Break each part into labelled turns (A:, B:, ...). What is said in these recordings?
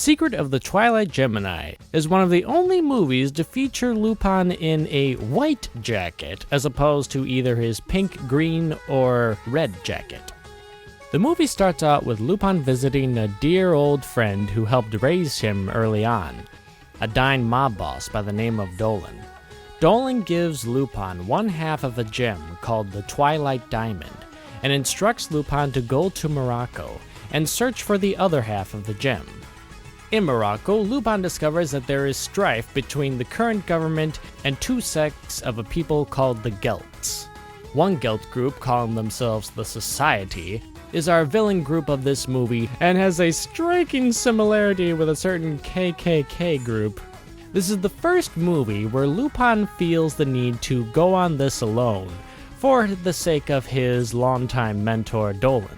A: Secret of the Twilight Gemini is one of the only movies to feature Lupin in a white jacket as opposed to either his pink, green, or red jacket. The movie starts out with Lupin visiting a dear old friend who helped raise him early on, a dying mob boss by the name of Dolan. Dolan gives Lupin one half of a gem called the Twilight Diamond and instructs Lupin to go to Morocco and search for the other half of the gem. In Morocco, Lupin discovers that there is strife between the current government and two sects of a people called the Gelts. One Gelt group, calling themselves the Society, is our villain group of this movie and has a striking similarity with a certain KKK group. This is the first movie where Lupin feels the need to go on this alone for the sake of his longtime mentor Dolan.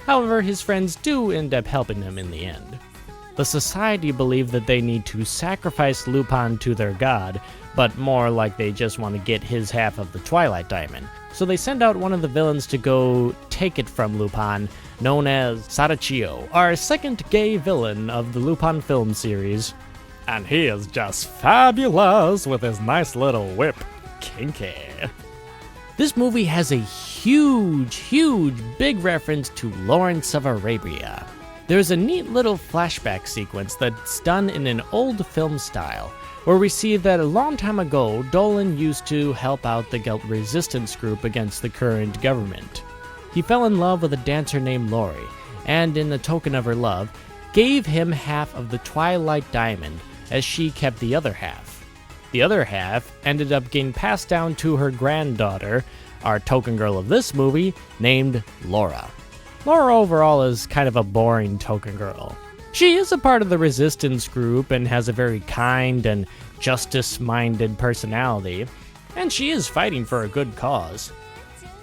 A: However, his friends do end up helping him in the end. The Society believe that they need to sacrifice Lupin to their god, but more like they just want to get his half of the Twilight Diamond. So they send out one of the villains to go take it from Lupin, known as Sadachio, our second gay villain of the Lupin film series. And he is just fabulous with his nice little whip. Kinky. This movie has a huge big reference to Lawrence of Arabia. There's a neat little flashback sequence that's done in an old film style, where we see that a long time ago, Dolan used to help out the Gelt resistance group against the current government. He fell in love with a dancer named Lori, and in the token of her love, gave him half of the Twilight Diamond, as she kept the other half. The other half ended up getting passed down to her granddaughter, our token girl of this movie, named Laura. Laura overall is kind of a boring token girl. She is a part of the resistance group and has a very kind and justice-minded personality, and she is fighting for a good cause.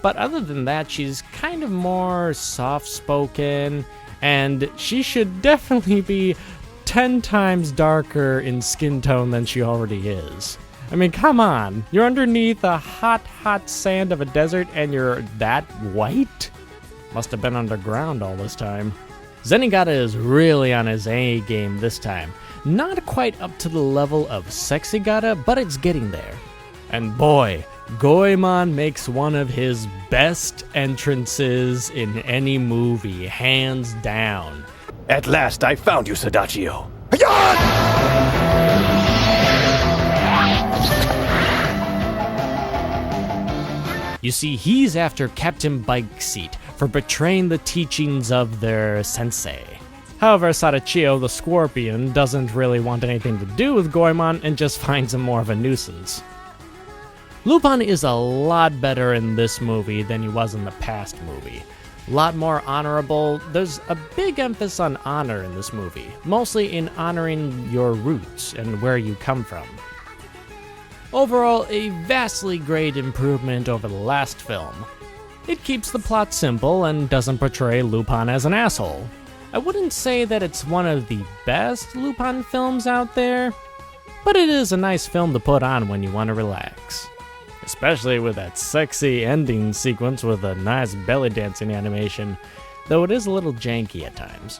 A: But other than that, she's kind of more soft-spoken, and she should definitely be 10 times darker in skin tone than she already is. I mean, come on, you're underneath a hot sand of a desert and you're that white? Must have been underground all this time. Zenigata is really on his A game this time. Not quite up to the level of Sexy Gata, but it's getting there. And boy, Goemon makes one of his best entrances in any movie, hands down.
B: At last I found you, Sadachio.
A: You see, he's after Captain Bike Seat for betraying the teachings of their sensei. However, Sadachio the Scorpion doesn't really want anything to do with Goemon and just finds him more of a nuisance. Lupin is a lot better in this movie than he was in the past movie. A lot more honorable. There's a big emphasis on honor in this movie, mostly in honoring your roots and where you come from. Overall, a vastly great improvement over the last film. It keeps the plot simple and doesn't portray Lupin as an asshole. I wouldn't say that it's one of the best Lupin films out there, but it is a nice film to put on when you want to relax. Especially with that sexy ending sequence with a nice belly dancing animation, though it is a little janky at times.